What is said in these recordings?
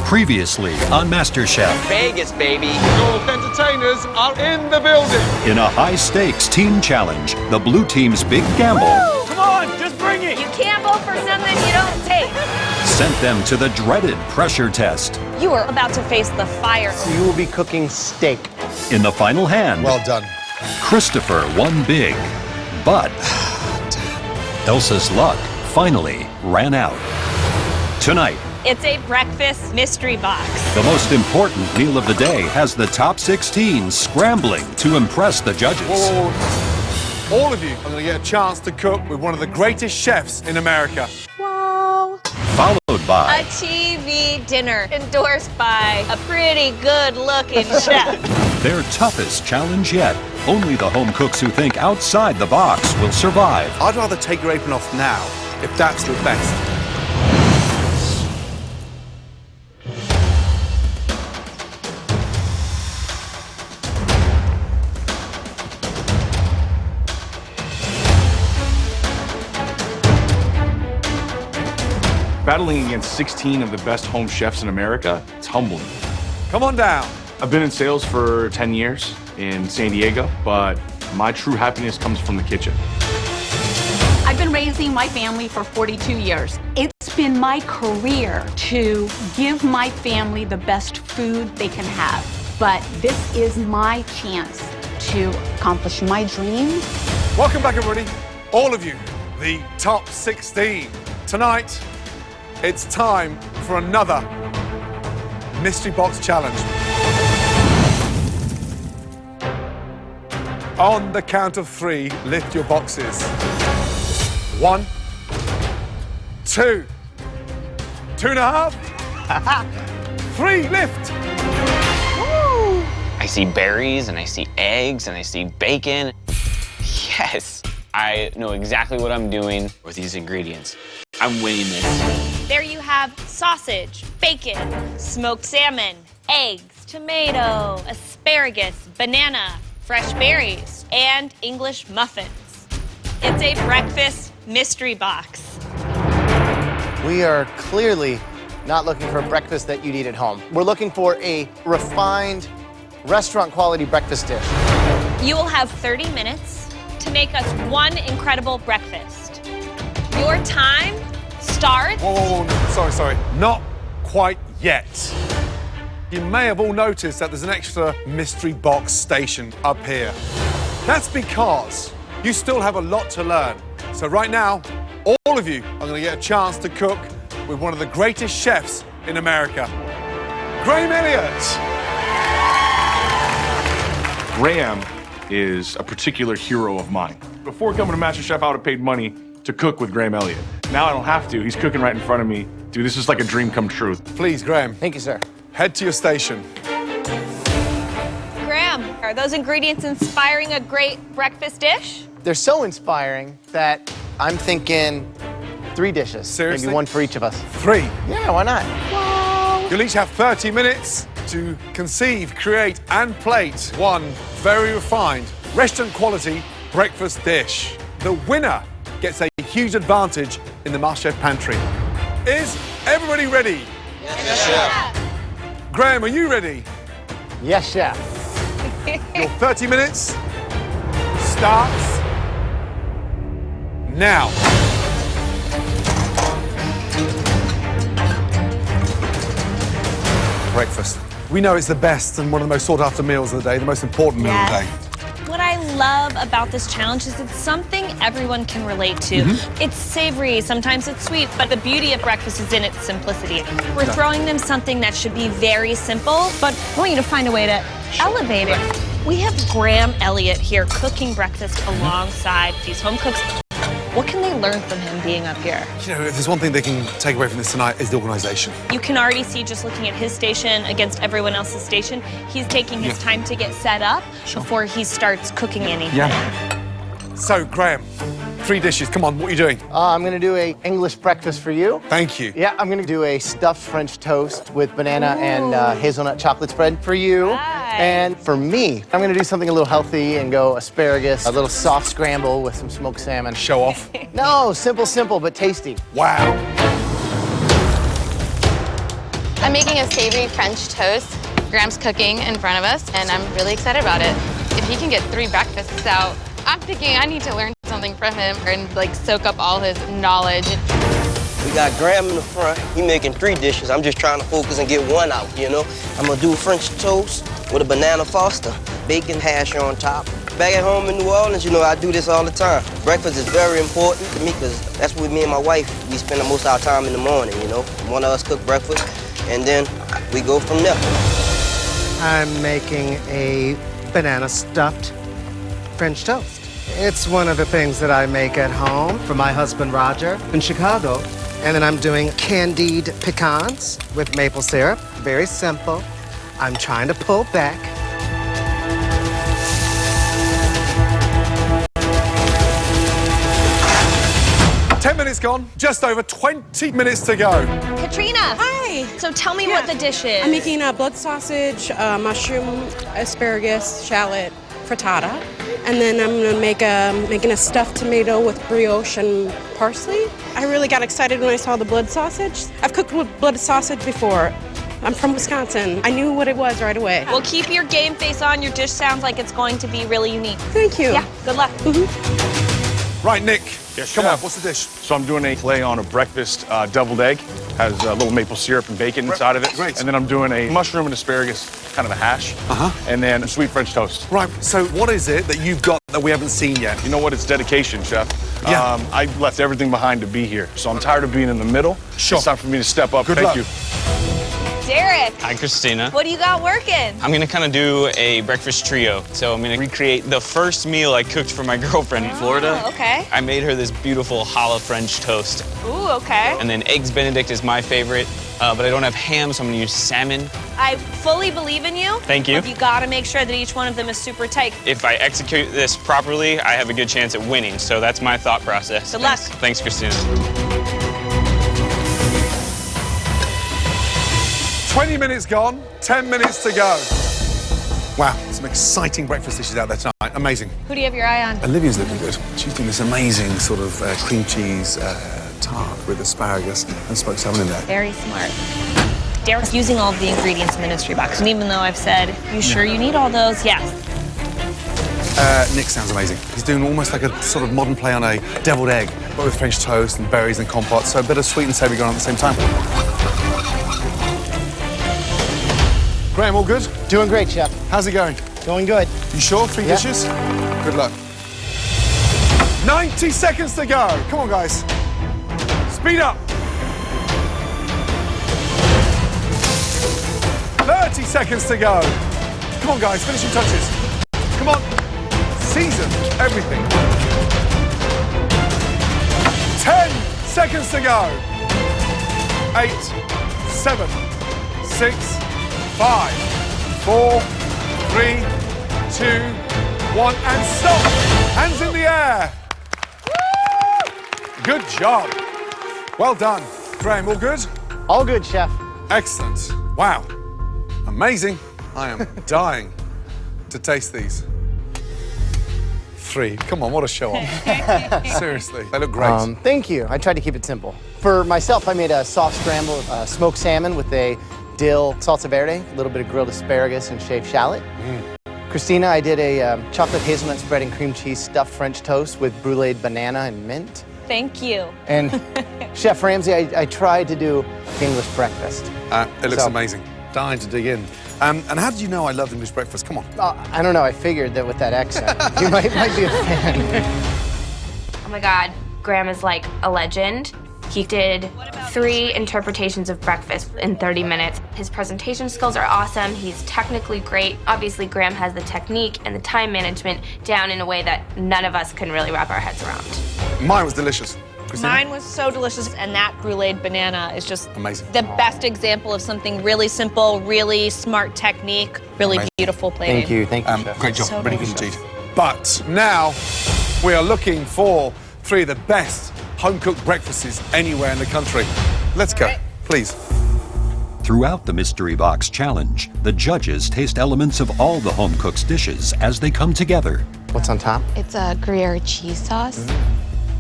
Previously on Masterchef. Vegas, baby. Golf entertainers are in the building. In a high-stakes team challenge, the blue team's big gamble. Woo! Come on, just bring it. You can't vote for something you don't take. Sent them to the dreaded pressure test. You are about to face the fire. You will be cooking steak. In the final hand, Well done. Christopher won big, but Elsa's luck finally ran out. Tonight, It's a breakfast mystery box. the most important meal of the day has the top 16 scrambling to impress the judges. Whoa. All of you are going to get a chance to cook with one of the greatest chefs in America. Wow. Followed A by TV dinner endorsed by a pretty good-looking chef. their toughest challenge yet. Only the home cooks who think outside the box will survive. I'd rather take your apron off now, if that's the best. Battling against 16 of the best home chefs in America, it's humbling. Come on down. I've been in sales for 10 years in San Diego, but my true happiness comes from the kitchen. I've been raising my family for 42 years. It's been my career to give my family the best food they can have. But this is my chance to accomplish my dreams. Welcome back, everybody. All of you, the top 16. Tonight, it's time for another Mystery Box Challenge. On the count of 3, lift your boxes. 1, 2, 2.5, 3, lift. I see berries, and I see eggs, and I see bacon. Yes, I know exactly what I'm doing with these ingredients. I'm winning this. There you have sausage, bacon, smoked salmon, eggs, tomato, asparagus, banana, fresh berries, and English muffins. It's a breakfast mystery box. We are clearly not looking for a breakfast that you'd eat at home. We're looking for a refined, restaurant-quality breakfast dish. You will have 30 minutes to make us one incredible breakfast. Your time starts... Whoa, no. Sorry. Not quite yet. You may have all noticed that there's an extra mystery box stationed up here. That's because you still have a lot to learn. So right now, all of you are going to get a chance to cook with one of the greatest chefs in America, Graham Elliott. Graham is a particular hero of mine. Before coming to MasterChef, I would have paid money to cook with Graham Elliott. Now I don't have to. He's cooking right in front of me. Dude, this is like a dream come true. Please, Graham, Thank you, sir. head to your station. Graham, are those ingredients inspiring a great breakfast dish? They're so inspiring that I'm thinking 3 dishes. Seriously? Maybe one for each of us. 3. Yeah, why not? You'll each have 30 minutes to conceive, create, and plate one very refined, restaurant-quality breakfast dish. The winner gets a huge advantage in the MasterChef pantry. Is everybody ready? Yes, chef. Graham, are you ready? Yes, chef. Your 30 minutes starts now. Breakfast. We know it's the best and one of the most sought-after meals of the day, the most important meal of the day. What I love about this challenge is it's something everyone can relate to. It's savory, sometimes it's sweet, but the beauty of breakfast is in its simplicity. We're throwing them something that should be very simple, but I want you to find a way to elevate it. We have Graham Elliott here cooking breakfast alongside these home cooks. What can they learn from him being up here? You know, if there's one thing they can take away from this tonight, is the organisation. You can already see, just looking at his station against everyone else's station, he's taking his time to get set up before he starts cooking anything. So, Graham, 3 dishes. Come on, what are you doing? I'm going to do a English breakfast for you. Thank you. Yeah, I'm going to do a stuffed French toast with banana and hazelnut chocolate spread for you. Nice. And for me, I'm going to do something a little healthy and go asparagus, a little soft scramble with some smoked salmon. Show off. No, simple, but tasty. Wow. I'm making a savory French toast. Graham's cooking in front of us, and I'm really excited about it. If he can get 3 breakfasts out, I'm thinking I need to learn something from him and like soak up all his knowledge. We got Graham in the front. He making 3 dishes. I'm just trying to focus and get 1 out, you know? I'm gonna do French toast with a banana foster, bacon hash on top. Back at home in New Orleans, you know, I do this all the time. Breakfast is very important to me because that's what me and my wife, we spend the most of our time in the morning, you know? One of us cook breakfast, and then we go from there. I'm making a banana stuffed French toast. It's one of the things that I make at home for my husband Roger in Chicago. And then I'm doing candied pecans with maple syrup. Very simple. I'm trying to pull back. Minutes gone, just over 20 minutes to go. Katrina. Hi. So tell me what the dish is. I'm making a blood sausage, mushroom, asparagus, shallot, frittata. And then I'm gonna making a stuffed tomato with brioche and parsley. I really got excited when I saw the blood sausage. I've cooked with blood sausage before. I'm from Wisconsin. I knew what it was right away. Well, keep your game face on. Your dish sounds like it's going to be really unique. Thank you. Yeah, good luck. Right, Nick. Yes, Come chef. on, what's the dish? So I'm doing a play on a breakfast deviled egg. Has a little maple syrup and bacon inside of it. Great. And then I'm doing a mushroom and asparagus, kind of a hash. And then a sweet French toast. Right, so what is it that you've got that we haven't seen yet? You know what? It's dedication, chef. Yeah. I left everything behind to be here. So I'm tired of being in the middle. Sure. It's time for me to step up. Good Thank luck. you. Derek. Hi, Christina. What do you got working? I'm gonna kind of do a breakfast trio. So I'm gonna recreate the first meal I cooked for my girlfriend in Florida. Oh, okay. I made her this beautiful challah French toast. Ooh, okay. And then eggs Benedict is my favorite, but I don't have ham, so I'm gonna use salmon. I fully believe in you. Thank you. But you gotta make sure that each one of them is super tight. If I execute this properly, I have a good chance at winning. So that's my thought process. Good luck. Thanks, Christina. 20 minutes gone, 10 minutes to go. Wow, some exciting breakfast dishes out there tonight. Amazing. Who do you have your eye on? Olivia's looking good. She's doing this amazing sort of cream cheese tart with asparagus and smoked salmon in there. Very smart. Derek's using all of the ingredients in the mystery box, and even though I've said, you sure you need all those? Yes. Nick sounds amazing. He's doing almost like a sort of modern play on a deviled egg, but with French toast and berries and compote, so a bit of sweet and savoury going on at the same time. Graham, all good? Doing great, chef. How's it going? Going good. You sure? 3 dishes? Good luck. 90 seconds to go. Come on, guys. Speed up. 30 seconds to go. Come on, guys. Finishing touches. Come on. Season everything. 10 seconds to go. 8, 7, 6, 5, 4, 3, 2, 1, and stop. Hands in the air. Good job. Well done. Graham, all good? All good, chef. Excellent. Wow. Amazing. I am dying to taste these. 3. Come on, what a show off. Seriously, they look great. Thank you. I tried to keep it simple. For myself, I made a soft scrambled smoked salmon with a dill salsa verde, a little bit of grilled asparagus and shaved shallot. Christina, I did a chocolate hazelnut spread and cream cheese stuffed French toast with bruleed banana and mint. Thank you. And Chef Ramsay, I tried to do English breakfast. It looks amazing. Dying to dig in. And how did you know I love English breakfast? Come on. I don't know. I figured that with that accent, you might be a fan. Oh my God, Graham is like a legend. He did 3 interpretations of breakfast in 30 minutes. His presentation skills are awesome. He's technically great. Obviously, Graham has the technique and the time management down in a way that none of us can really wrap our heads around. Mine was delicious. Christina? Mine was so delicious, and that bruleed banana is just amazing. The best example of something really simple, really smart technique, really beautiful plating. Thank you, Chef. Great job, So really good delicious. indeed. But now we are looking for 3 of the best home-cooked breakfasts anywhere in the country. Let's go, please. Throughout the Mystery Box Challenge, the judges taste elements of all the home cook's dishes as they come together. What's on top? It's a Gruyere cheese sauce.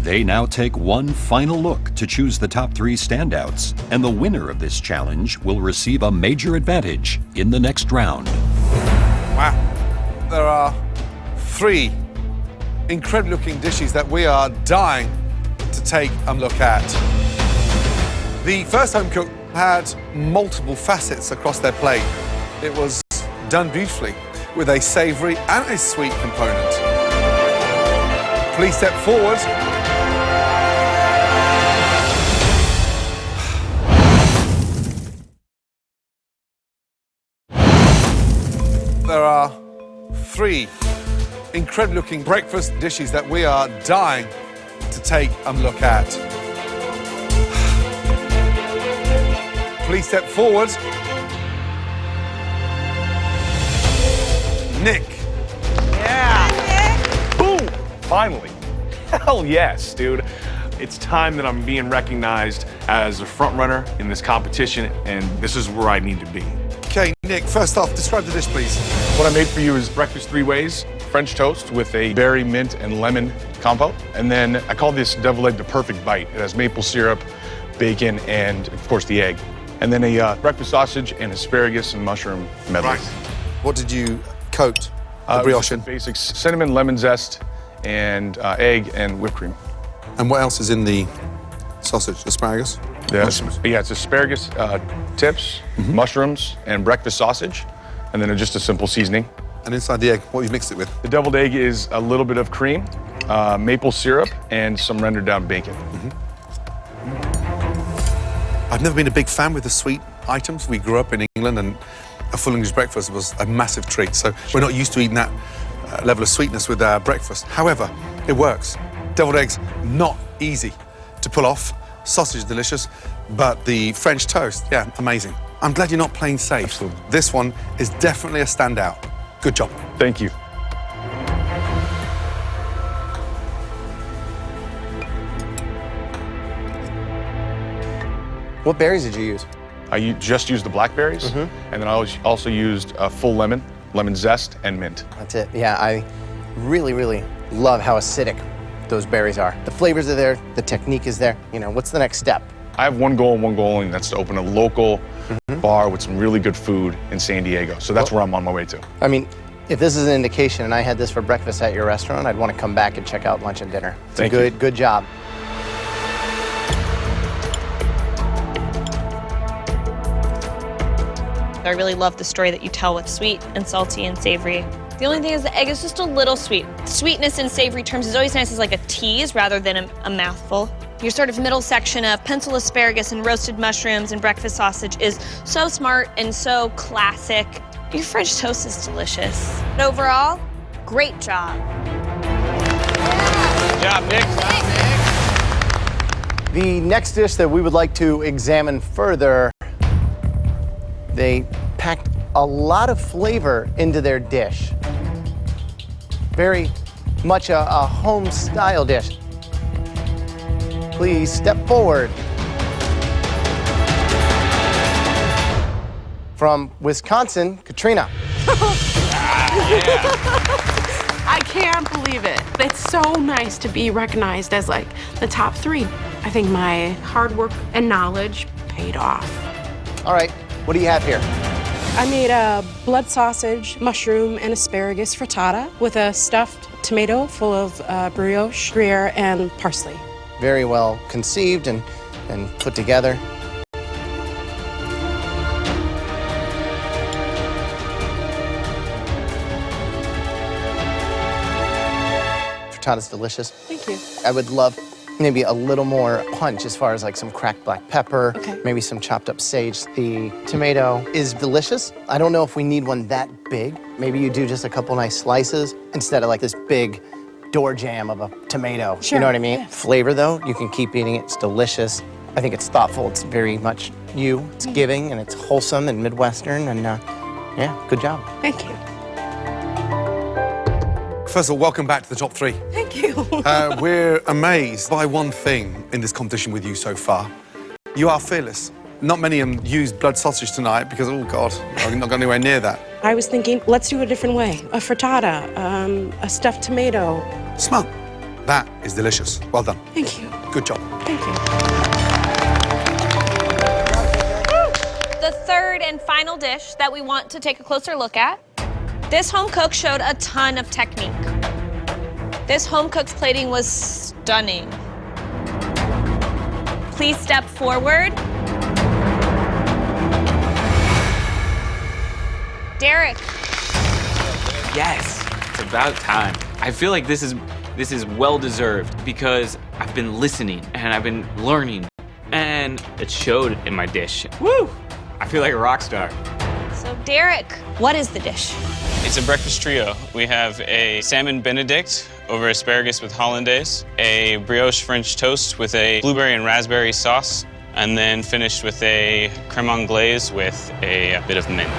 They now take one final look to choose the top 3 standouts, and the winner of this challenge will receive a major advantage in the next round. Wow. There are 3 incredible-looking dishes that we are dying to take a look at. The first home cook had multiple facets across their plate. It was done beautifully with a savoury and a sweet component. Please step forward. There are 3 incredible-looking breakfast dishes that we are dying to take a look at. Please step forward. Nick. Yeah. Boom! Finally. Hell yes, dude. It's time that I'm being recognized as a front runner in this competition, and this is where I need to be. Okay, Nick, first off, describe the dish, please. What I made for you is breakfast 3 ways, French toast with a berry, mint, and lemon compote. And then I call this deviled egg the perfect bite. It has maple syrup, bacon, and of course the egg. And then a breakfast sausage and asparagus and mushroom medley. Right. What did you coat the brioche in? Basics, cinnamon, lemon zest, and egg and whipped cream. And what else is in the sausage? Asparagus? Mushrooms? Yeah, it's asparagus tips, mushrooms, and breakfast sausage, and then just a simple seasoning. And inside the egg, what have you mixed it with? The deviled egg is a little bit of cream, maple syrup, and some rendered down bacon. I've never been a big fan with the sweet items. We grew up in England, and a full English breakfast was a massive treat. So we're not used to eating that level of sweetness with our breakfast. However, it works. Deviled eggs, not easy to pull off. Sausage is delicious, but the French toast, yeah, amazing. I'm glad you're not playing safe. Absolutely. This one is definitely a standout. Good job. Thank you. What berries did you use? I just used the blackberries, and then I also used full lemon, lemon zest, and mint. That's it. Yeah, I really, really love how acidic those berries are. The flavors are there, the technique is there. You know, what's the next step? I have one goal and one goal, and that's to open a local bar with some really good food in San Diego. So that's where I'm on my way to. I mean, if this is an indication and I had this for breakfast at your restaurant, I'd want to come back and check out lunch and dinner. It's Thank a you. good job. I really love the story that you tell with sweet and salty and savory. The only thing is the egg is just a little sweet. Sweetness in savory terms is always nice as like a tease rather than a mouthful. Your sort of middle section of pencil asparagus and roasted mushrooms and breakfast sausage is so smart and so classic. Your French toast is delicious. But overall, great job. Good job, Nick. The next dish that we would like to examine further, they packed a lot of flavor into their dish. Very much a home-style dish. Please step forward. From Wisconsin, Katrina. I can't believe it. It's so nice to be recognized as like the top 3. I think my hard work and knowledge paid off. All right, what do you have here? I made a blood sausage, mushroom, and asparagus frittata with a stuffed tomato full of brioche, Gruyere, and parsley. Very well conceived and put together. Frittata's delicious. Thank you. I would love maybe a little more punch as far as like some cracked black pepper, maybe some chopped up sage. The tomato is delicious. I don't know if we need one that big. Maybe you do just a couple nice slices instead of like this big door jam of a tomato. Sure. You know what I mean? Yeah. Flavor though, you can keep eating it. It's delicious. I think it's thoughtful. It's very much you. It's giving and it's wholesome and Midwestern and yeah, good job. Thank you. First of all, welcome back to the top 3. Thank you. We're amazed by one thing in this competition with you so far. You are fearless. Not many of them used blood sausage tonight because, oh God, I'm not going anywhere near that. I was thinking, let's do it a different way. A frittata, a stuffed tomato. Smart. That is delicious. Well done. Thank you. Good job. Thank you. The third and final dish that we want to take a closer look at. This home cook showed a ton of technique. This home cook's plating was stunning. Please step forward. Derek. Yes, it's about time. I feel like this is well deserved because I've been listening and I've been learning, and it showed in my dish. Woo! I feel like a rock star. So Derek, what is the dish? It's a breakfast trio. We have a salmon benedict over asparagus with hollandaise, a brioche French toast with a blueberry and raspberry sauce, and then finished with a creme anglaise with a bit of mint.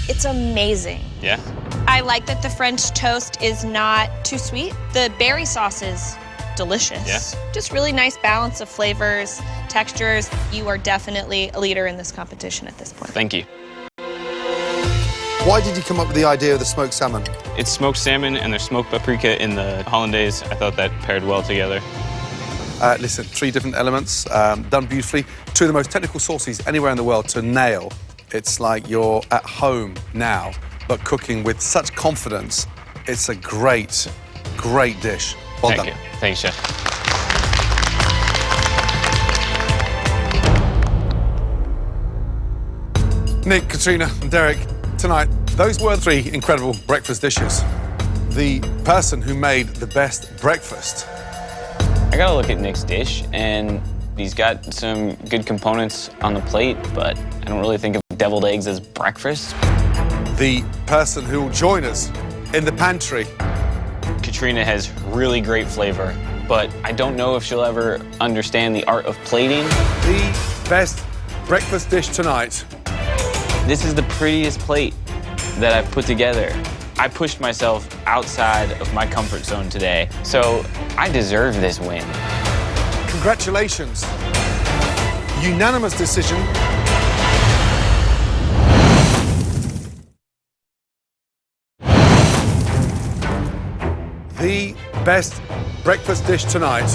It's amazing. Yeah? I like that the French toast is not too sweet. The berry sauce is delicious. Yeah. Just really nice balance of flavors, textures. You are definitely a leader in this competition at this point. Thank you. Why did you come up with the idea of the smoked salmon? It's smoked salmon and there's smoked paprika in the hollandaise. I thought that paired well together. Listen, 3 different elements, done beautifully. 2 of the most technical sauces anywhere in the world to nail. It's like you're at home now, but cooking with such confidence. It's a great, great dish. Well done. Thank you. Thanks, Chef. Nick, Katrina, and Derek, tonight, those were 3 incredible breakfast dishes. The person who made the best breakfast. I gotta look at Nick's dish, and he's got some good components on the plate, but I don't really think of deviled eggs as breakfast. The person who will join us in the pantry. Katrina has really great flavor, but I don't know if she'll ever understand the art of plating. The best breakfast dish tonight. This is the prettiest plate that I've put together. I pushed myself outside of my comfort zone today, so I deserve this win. Congratulations. Unanimous decision. The best breakfast dish tonight.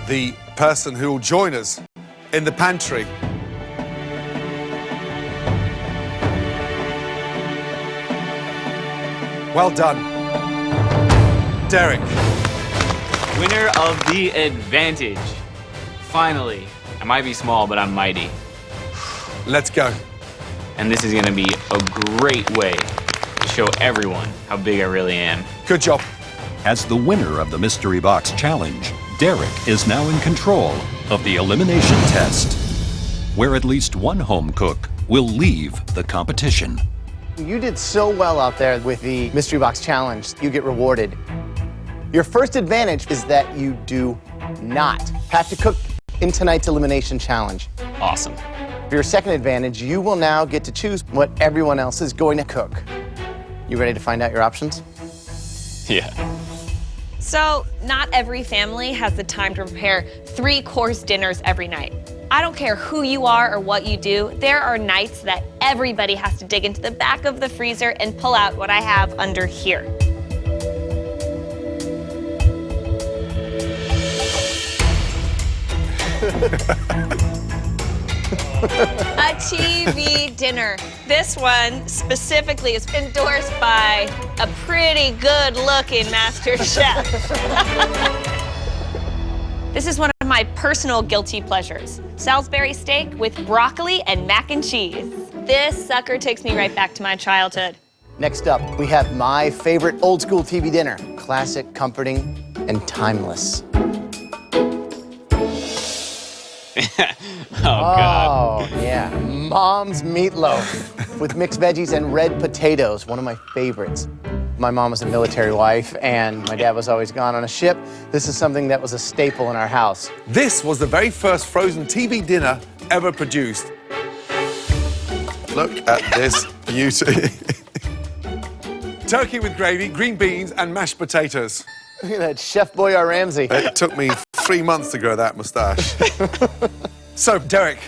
The person who will join us in the pantry. Well done. Derek. Winner of the advantage. Finally. I might be small, but I'm mighty. Let's go. And this is gonna be a great way to show everyone how big I really am. Good job. As the winner of the Mystery Box Challenge, Derek is now in control of the elimination test, where at least one home cook will leave the competition. You did so well out there with the Mystery Box Challenge. You get rewarded. Your first advantage is that you do not have to cook in tonight's elimination challenge. Awesome. For your second advantage, you will now get to choose what everyone else is going to cook. You ready to find out your options? Yeah. So, not every family has the time to prepare 3-course dinners every night. I don't care who you are or what you do, there are nights that everybody has to dig into the back of the freezer and pull out what I have under here. A TV dinner. This one specifically is endorsed by a pretty good-looking master chef. This is one of my personal guilty pleasures. Salisbury steak with broccoli and mac and cheese. This sucker takes me right back to my childhood. Next up, we have my favorite old school TV dinner. Classic, comforting, and timeless. Oh, God. Oh, yeah. Mom's meatloaf with mixed veggies and red potatoes, one of my favorites. My mom was a military wife, and my dad was always gone on a ship. This is something that was a staple in our house. This was the very first frozen TV dinner ever produced. Look at this beauty. Turkey with gravy, green beans, and mashed potatoes. Look at that, Chef Boyardee Ramsay. It took me 3 months to grow that moustache. So, Derek,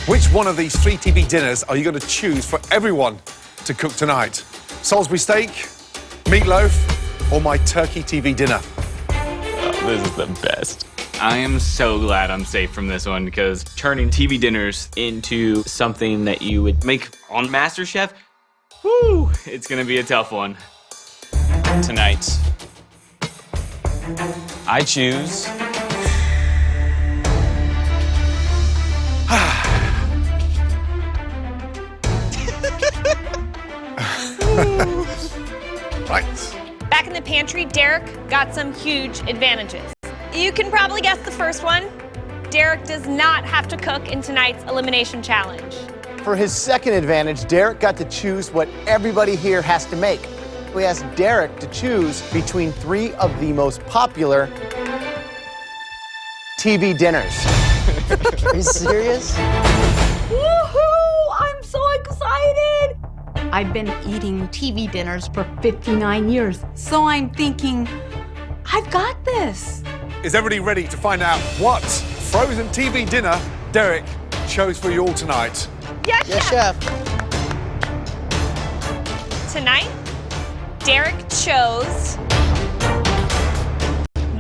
which one of these 3 TV dinners are you going to choose for everyone to cook tonight? Salisbury steak, meatloaf, or my turkey TV dinner? Oh, this is the best. I am so glad I'm safe from this one because turning TV dinners into something that you would make on MasterChef, whoo, it's gonna be a tough one. Tonight, I choose... Right. Back in the pantry, Derek got some huge advantages. You can probably guess the first one. Derek does not have to cook in tonight's elimination challenge. For his second advantage, Derek got to choose what everybody here has to make. We asked Derek to choose between 3 of the most popular TV dinners. Are you serious? Woohoo! I'm so excited! I've been eating TV dinners for 59 years, so I'm thinking, I've got this. Is everybody ready to find out what frozen TV dinner Derek chose for you all tonight? Yes, Yes, chef. chef. Tonight, Derek chose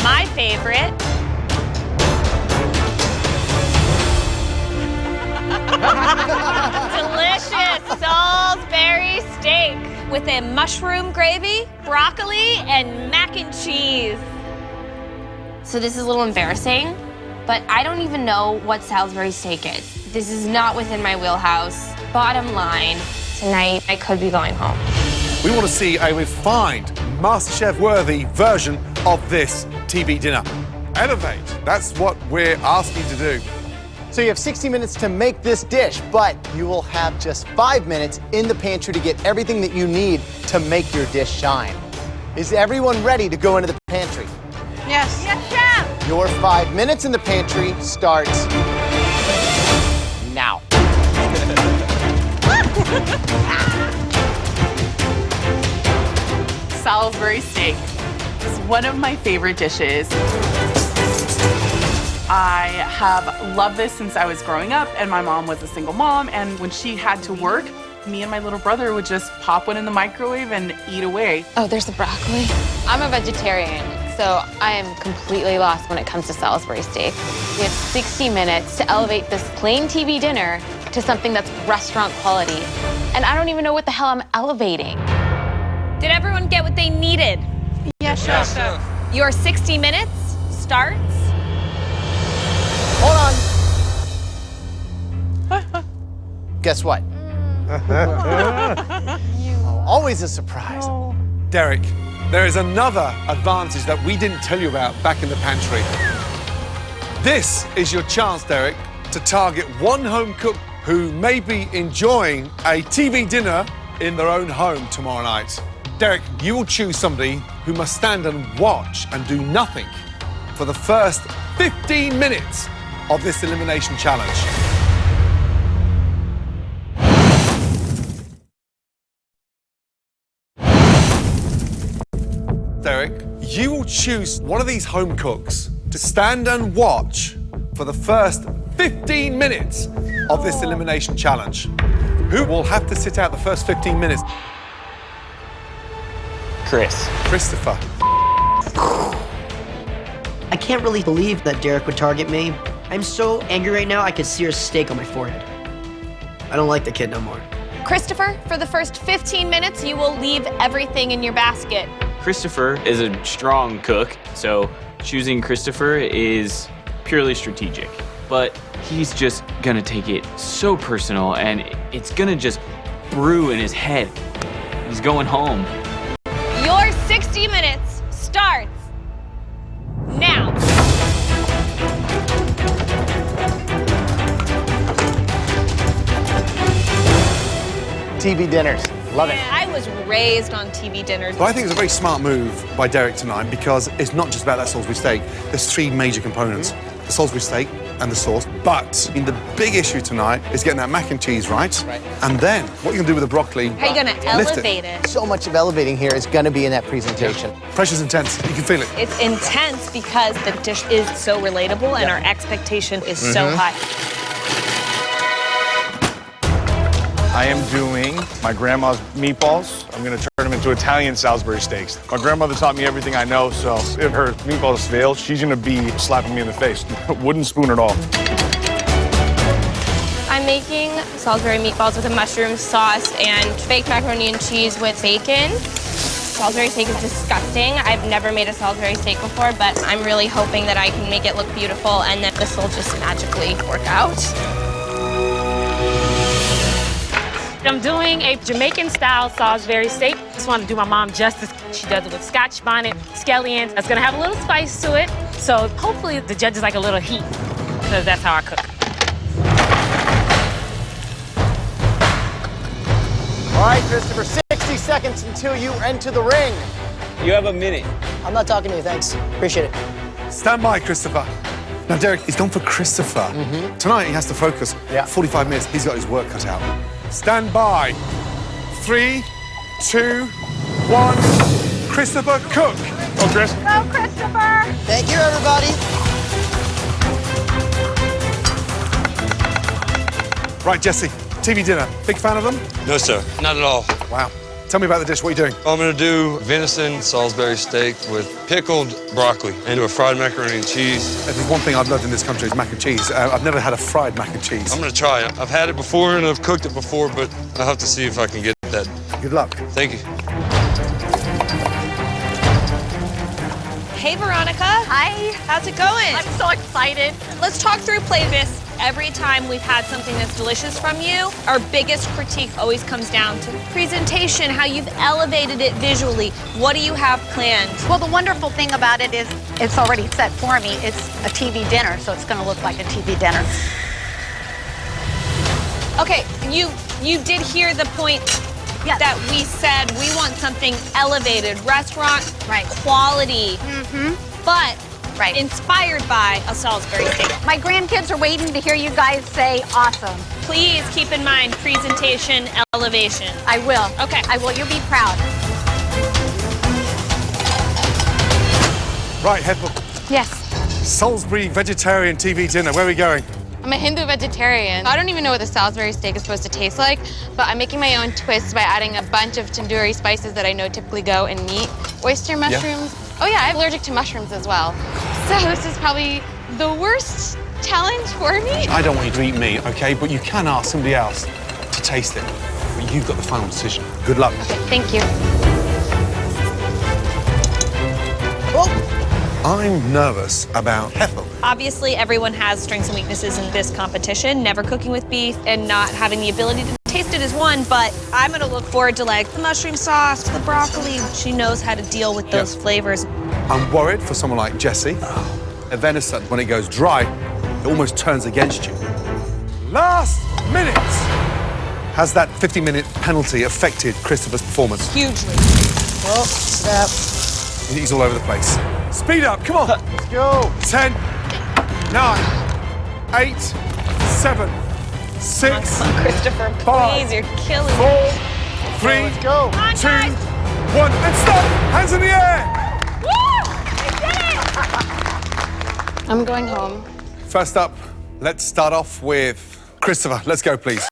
my favorite. Delicious Salisbury steak with a mushroom gravy, broccoli, and mac and cheese. So this is a little embarrassing, but I don't even know what Salisbury steak is. This is not within my wheelhouse. Bottom line, tonight I could be going home. We want to see a refined, MasterChef-worthy version of this TV dinner. Elevate. That's what we're asking you to do. So you have 60 minutes to make this dish, but you will have just 5 minutes in the pantry to get everything that you need to make your dish shine. Is everyone ready to go into the pantry? Yes. Yes, chef. Your 5 minutes in the pantry starts now. Salisbury steak is one of my favorite dishes. I have loved this since I was growing up, and my mom was a single mom, and when she had to work, me and my little brother would just pop one in the microwave and eat away. Oh, there's the broccoli. I'm a vegetarian, so I am completely lost when it comes to Salisbury steak. We have 60 minutes to elevate this plain TV dinner to something that's restaurant quality. And I don't even know what the hell I'm elevating. Did everyone get what they needed? Yes, chef. Your 60 minutes starts Hold on. Guess what? Always a surprise. Derek, there is another advantage that we didn't tell you about back in the pantry. This is your chance, Derek, to target one home cook who may be enjoying a TV dinner in their own home tomorrow night. Derek, you will choose somebody who must stand and watch and do nothing for the first 15 minutes of this elimination challenge. Derek, you will choose one of these home cooks to stand and watch for the first 15 minutes of this elimination challenge. Who will have to sit out the first 15 minutes? Christopher. I can't really believe that Derek would target me. I'm so angry right now, I could sear a steak on my forehead. I don't like the kid no more. Christopher, for the first 15 minutes, you will leave everything in your basket. Christopher is a strong cook, so choosing Christopher is purely strategic. But he's just gonna take it so personal, and it's gonna just brew in his head. He's going home. Your 60 minutes starts now. TV dinners. Love it. I was raised on TV dinners. But I think it's a very smart move by Derek tonight because it's not just about that Salisbury steak. There's 3 major components. The Salisbury steak and the sauce, But the big issue tonight is getting that mac and cheese right. And then what you're gonna do with the broccoli. How are you gonna elevate it? So much of elevating here is gonna be in that presentation. Pressure's intense. You can feel it. It's intense because the dish is so relatable and our expectation is so high. I am doing my grandma's meatballs. I'm gonna turn them into Italian Salisbury steaks. My grandmother taught me everything I know, so if her meatballs fail, she's gonna be slapping me in the face. Wooden spoon at all. I'm making Salisbury meatballs with a mushroom sauce and baked macaroni and cheese with bacon. Salisbury steak is disgusting. I've never made a Salisbury steak before, but I'm really hoping that I can make it look beautiful and that this will just magically work out. I'm doing a Jamaican-style Salisbury steak. Just want to do my mom justice. She does it with Scotch bonnet, scallions. It's gonna have a little spice to it. So hopefully the judges like a little heat, because that's how I cook. All right, Christopher, 60 seconds until you enter the ring. You have a minute. I'm not talking to you, thanks. Appreciate it. Stand by, Christopher. Now, Derek, he's gone for Christopher. Tonight, he has to focus. 45 minutes, he's got his work cut out. Stand by. 3, 2, 1. Christopher, cook. Oh, Chris. Go, Christopher! Thank you, everybody. Right, Jesse, TV dinner. Big fan of them? No, sir. Not at all. Wow. Tell me about the dish. What are you doing? I'm gonna do venison Salisbury steak with pickled broccoli and do a fried macaroni and cheese. If there's one thing I've loved in this country is mac and cheese. I've never had a fried mac and cheese. I'm gonna try it. I've had it before and I've cooked it before, but I'll have to see if I can get that. Good luck. Thank you. Hey, Veronica. Hi. How's it going? I'm so excited. Let's talk through Playlist. Every time we've had something that's delicious from you, our biggest critique always comes down to presentation, how you've elevated it visually. What do you have planned? Well, the wonderful thing about it is it's already set for me. It's a TV dinner, so it's going to look like a TV dinner. Okay, you did hear the point that we said we want something elevated, restaurant quality, but inspired by a Salisbury steak. My grandkids are waiting to hear you guys say awesome. Please keep in mind presentation, elevation. I will. Okay. I will. You'll be proud. Right, Hethel. Yes. Salisbury vegetarian TV dinner. Where are we going? I'm a Hindu vegetarian. I don't even know what the Salisbury steak is supposed to taste like, but I'm making my own twist by adding a bunch of tandoori spices that I know typically go in meat. Oyster mushrooms. Oh yeah, I'm allergic to mushrooms as well. So this is probably the worst challenge for me. I don't want you to eat meat, okay? But you can ask somebody else to taste it. But you've got the final decision. Good luck. Okay, thank you. I'm nervous about Hethel. Obviously, everyone has strengths and weaknesses in this competition. Never cooking with beef and not having the ability to taste it is one, but I'm gonna look forward to like the mushroom sauce, the broccoli. She knows how to deal with those flavors. I'm worried for someone like Jesse. A venison, when it goes dry, it almost turns against you. Last minute! Has that 50-minute penalty affected Christopher's performance? Hugely. Oh, snap. He's all over the place. Speed up, come on. Let's go. 10, 9, 8, 7, 6, Come on, Christopher, 5, please, you're killing 4, me. 3, Let's go. 2, 1, and stop! Hands in the air! Woo! I did it! I'm going home. First up, let's start off with Christopher. Let's go, please.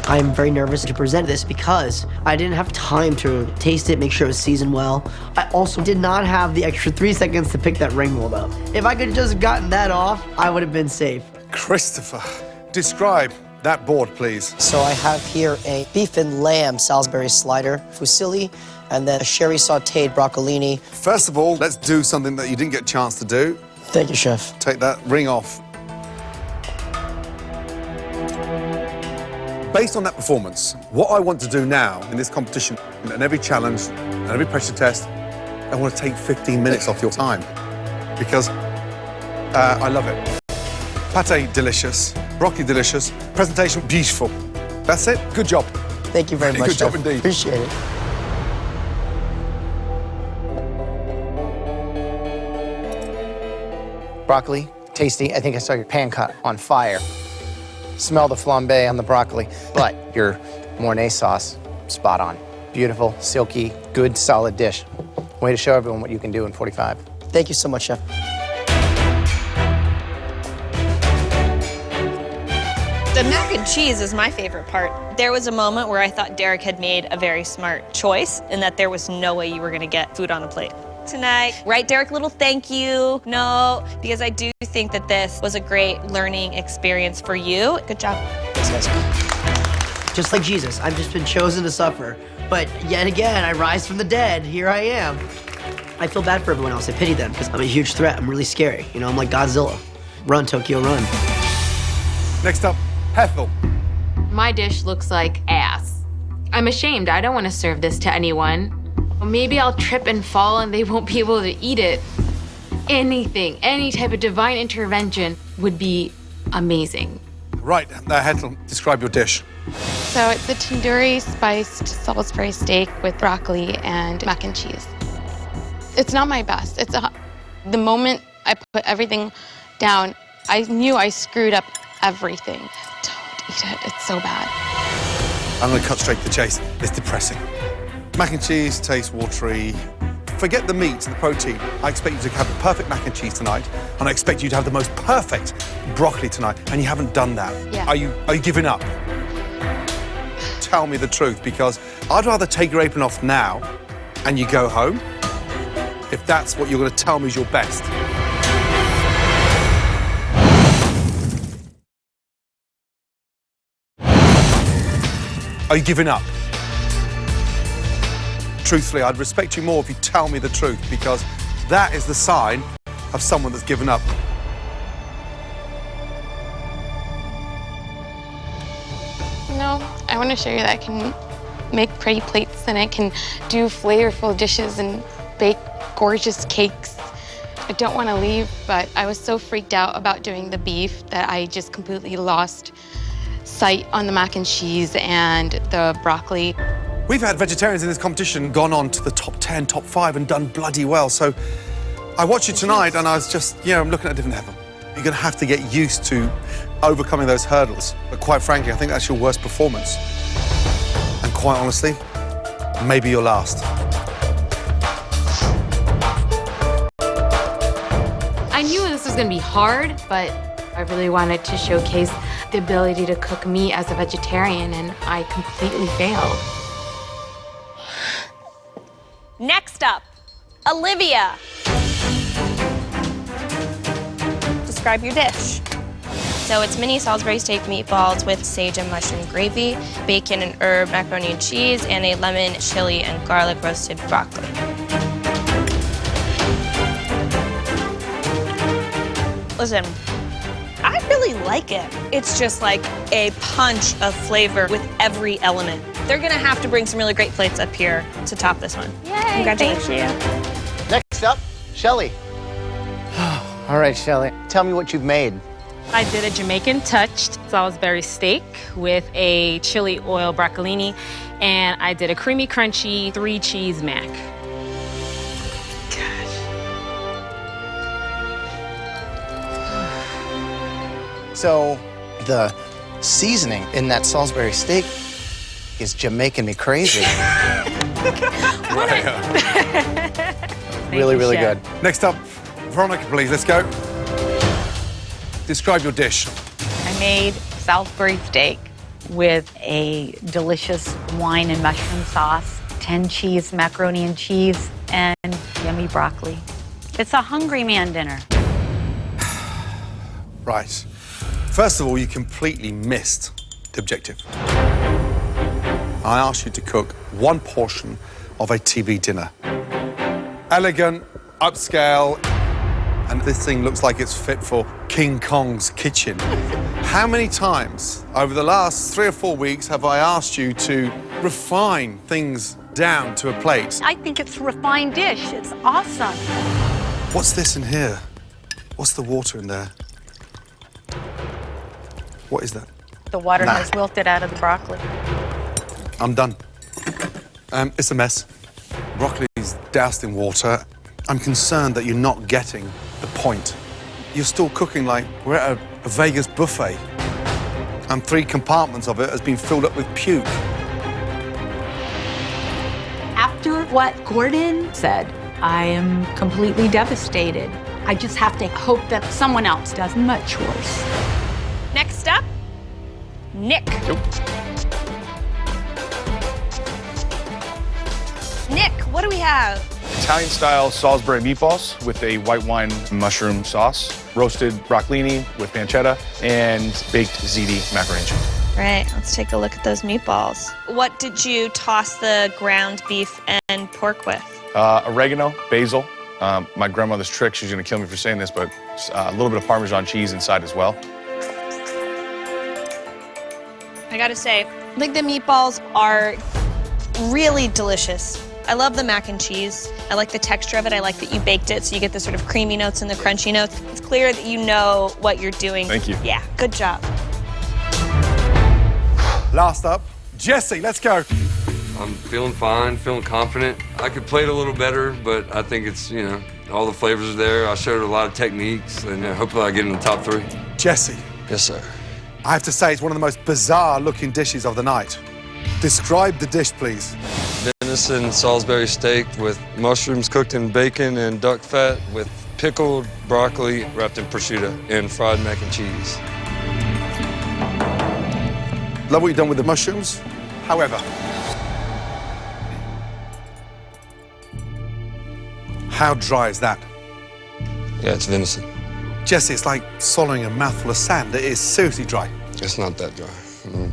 I'm very nervous to present this because I didn't have time to taste it, make sure it was seasoned well. I also did not have the extra 3 seconds to pick that ring mold up. If I could have just gotten that off, I would have been safe. Christopher, describe that board, please. So I have here a beef and lamb Salisbury slider, fusilli, and then a sherry sauteed broccolini. First of all, let's do something that you didn't get a chance to do. Thank you, chef. Take that ring off. Based on that performance, what I want to do now in this competition, and every challenge, and every pressure test, I want to take 15 minutes off your time. Because I love it. Pate, delicious. Broccoli, delicious. Presentation, beautiful. That's it. Good job. Thank you very much, Good job chef. indeed. Appreciate it. Broccoli, tasty. I think I saw your pan cut on fire. Smell the flambe on the broccoli. But your Mornay sauce, spot on. Beautiful, silky, good, solid dish. Way to show everyone what you can do in 45. Thank you so much, Chef. The mac and cheese is my favorite part. There was a moment where I thought Derek had made a very smart choice and that there was no way you were gonna get food on a plate tonight. Right, Derek, little thank you. No, because I do think that this was a great learning experience for you. Good job. Thanks, guys. Just like Jesus, I've just been chosen to suffer. But yet again, I rise from the dead. Here I am. I feel bad for everyone else. I pity them because I'm a huge threat. I'm really scary. You know, I'm like Godzilla. Run, Tokyo, run. Next up, Ethel. My dish looks like ass. I'm ashamed. I don't want to serve this to anyone. Maybe I'll trip and fall and they won't be able to eat it. Anything, any type of divine intervention would be amazing. Right, Ethel, describe your dish. So it's a tandoori spiced Salisbury steak with broccoli and mac and cheese. It's not my best. The moment I put everything down, I knew I screwed up everything. Don't eat it. It's so bad. I'm going to cut straight to the chase. It's depressing. Mac and cheese tastes watery. Forget the meat and the protein. I expect you to have the perfect mac and cheese tonight, and I expect you to have the most perfect broccoli tonight, and you haven't done that. Yeah. Are you giving up? Tell me the truth, because I'd rather take your apron off now and you go home, if that's what you're going to tell me is your best. Are you giving up? Truthfully, I'd respect you more if you tell me the truth, because that is the sign of someone that's given up. No, I want to show you that I can make pretty plates and I can do flavorful dishes and bake gorgeous cakes. I don't want to leave, but I was so freaked out about doing the beef that I just completely lost sight on the mac and cheese and the broccoli. We've had vegetarians in this competition gone on to the top 10, top 5 and done bloody well. So I watched you tonight and I was just, I'm looking at a different level. You're going to have to get used to overcoming those hurdles. But quite frankly, I think that's your worst performance. And quite honestly, maybe your last. I knew this was going to be hard, but I really wanted to showcase the ability to cook meat as a vegetarian, and I completely failed. Next up, Olivia. Describe your dish. So it's mini Salisbury steak meatballs with sage and mushroom gravy, bacon and herb macaroni and cheese, and a lemon, chili, and garlic roasted broccoli. Listen, I really like it. It's just like a punch of flavor with every element. They're gonna have to bring some really great plates up here to top this one. Yay, Congratulations. thank you. Next up, Shelly. All right, Shelly, tell me what you've made. I did a Jamaican touched Salisbury steak with a chili oil broccolini, and I did a creamy crunchy 3-cheese mac. So the seasoning in that Salisbury steak is Jamaican me crazy. Really, really good. Next up, Veronica, please, let's go. Describe your dish. I made Salisbury steak with a delicious wine and mushroom sauce, 10 cheese macaroni and cheese, and yummy broccoli. It's a hungry man dinner. Right. First of all, you completely missed the objective. I asked you to cook one portion of a TV dinner. Elegant, upscale, and this thing looks like it's fit for King Kong's kitchen. How many times over the last 3 or 4 weeks have I asked you to refine things down to a plate? I think it's a refined dish. It's awesome. What's this in here? What's the water in there? What is that? The water has wilted out of the broccoli. I'm done. It's a mess. Broccoli's doused in water. I'm concerned that you're not getting the point. you're still cooking like we're at a Vegas buffet. And 3 compartments of it has been filled up with puke. After what Gordon said, I am completely devastated. I just have to hope that someone else does much worse. Next up, Nick. Nick, what do we have? Italian-style Salisbury meatballs with a white wine mushroom sauce, roasted broccolini with pancetta, and baked ziti macaroni and cheese. Right, let's take a look at those meatballs. What did you toss the ground beef and pork with? Oregano, basil. My grandmother's trick, she's gonna kill me for saying this, but a little bit of Parmesan cheese inside as well. I gotta say, I think the meatballs are really delicious. I love the mac and cheese. I like the texture of it. I like that you baked it, so you get the sort of creamy notes and the crunchy notes. It's clear that you know what you're doing. Thank you. Yeah, good job. Last up, Jesse, let's go. I'm feeling fine, feeling confident. I could play it a little better, but I think it's, you know, all the flavors are there. I showed a lot of techniques, and hopefully I get in the top 3. Jesse. Yes, sir. I have to say, it's one of the most bizarre-looking dishes of the night. Describe the dish, please. Venison Salisbury steak with mushrooms cooked in bacon and duck fat with pickled broccoli wrapped in prosciutto and fried mac and cheese. Love what you've done with the mushrooms. However, how dry is that? Yeah, it's venison. Jesse, it's like swallowing a mouthful of sand. It is seriously dry. It's not that dry.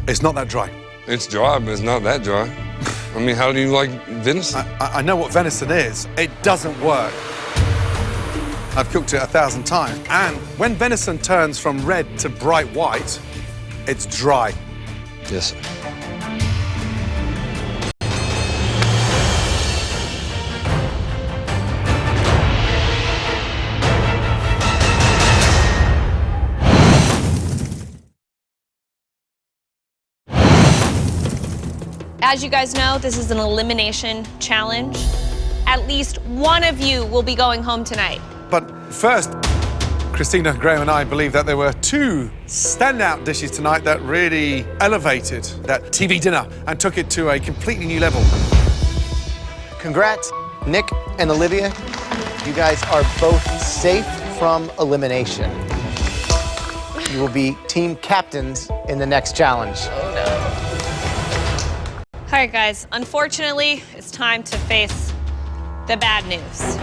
It's not that dry. It's dry, but it's not that dry. I mean, how do you like venison? I know what venison is. It doesn't work. I've cooked it 1,000 times. And when venison turns from red to bright white, it's dry. Yes, sir. As you guys know, this is an elimination challenge. At least one of you will be going home tonight. But first, Christina, Graham, and I believe that there were 2 standout dishes tonight that really elevated that TV dinner and took it to a completely new level. Congrats, Nick and Olivia. You guys are both safe from elimination. You will be team captains in the next challenge. Oh, no. All right, guys, unfortunately, it's time to face the bad news.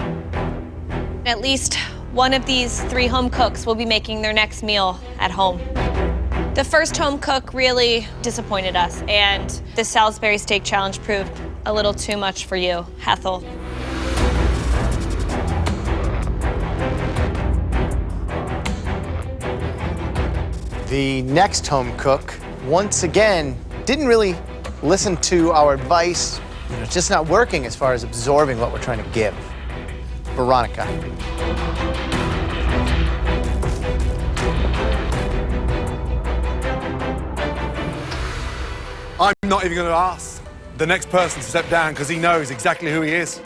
At least one of these 3 home cooks will be making their next meal at home. The first home cook really disappointed us, and the Salisbury steak challenge proved a little too much for you, Hethel. The next home cook, once again, didn't really listen to our advice. You know, it's just not working as far as absorbing what we're trying to give. Veronica. I'm not even going to ask the next person to step down because he knows exactly who he is.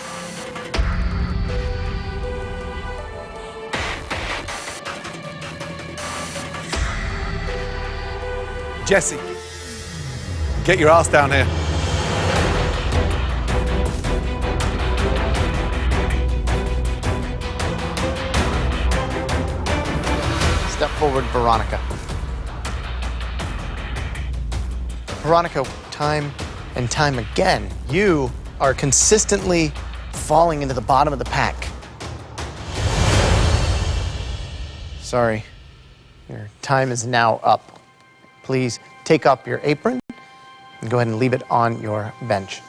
Jesse, get your ass down here. Step forward, Veronica. Veronica, time and time again, you are consistently falling into the bottom of the pack. Sorry, your time is now up. Please take up your apron and go ahead and leave it on your bench.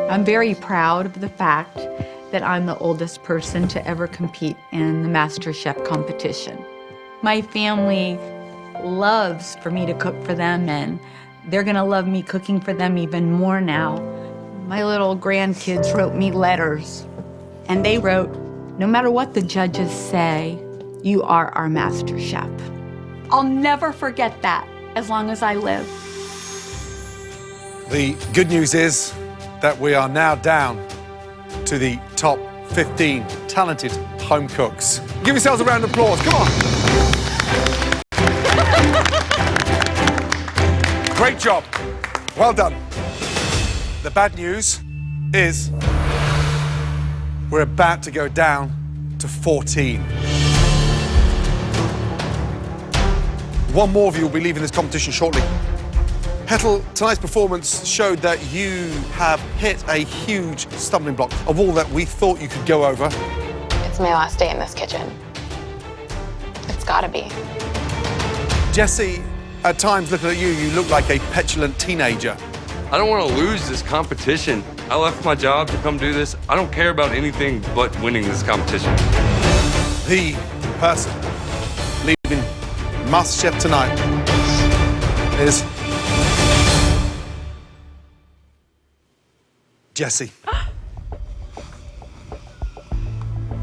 I'm very proud of the fact that I'm the oldest person to ever compete in the Masterchef competition. My family loves for me to cook for them, and they're gonna love me cooking for them even more now. My little grandkids wrote me letters, and they wrote, "No matter what the judges say, you are our Master Chef." I'll never forget that as long as I live. The good news is that we are now down to the top 15 talented home cooks. Give yourselves a round of applause, come on. Great job, well done. The bad news is we're about to go down to 14. One more of you will be leaving this competition shortly. Hettel, tonight's performance showed that you have hit a huge stumbling block of all that we thought you could go over. It's my last day in this kitchen. It's gotta be. Jesse, at times looking at you, you look like a petulant teenager. I don't want to lose this competition. I left my job to come do this. I don't care about anything but winning this competition. The person leaving Masterchef tonight is Jesse.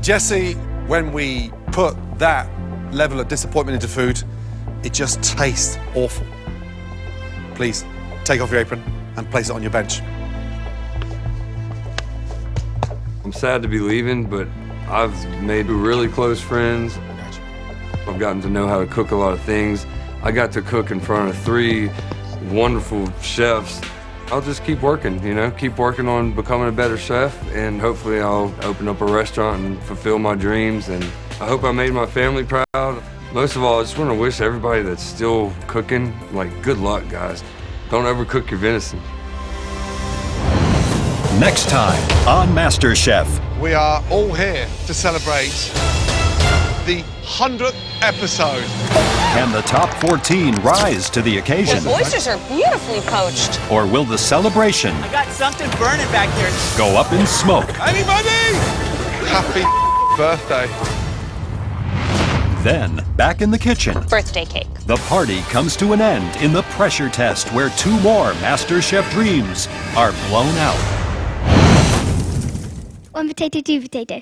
Jesse, when we put that level of disappointment into food, it just tastes awful. Please, take off your apron and place it on your bench. I'm sad to be leaving, but I've made really close friends. I've gotten to know how to cook a lot of things. I got to cook in front of 3 wonderful chefs. I'll just keep working, you know, keep working on becoming a better chef, and hopefully I'll open up a restaurant and fulfill my dreams, and I hope I made my family proud. Most of all, I just want to wish everybody that's still cooking, like, good luck, guys. Don't overcook your venison. Next time on MasterChef. We are all here to celebrate the 100th episode. Can the top 14 rise to the occasion? The oysters are beautifully poached. Or will the celebration I got something burning back here. go up in smoke? Anybody? Happy birthday. Then, back in the kitchen, Birthday cake. the party comes to an end in the pressure test where 2 more MasterChef dreams are blown out. One potato, 2 potato.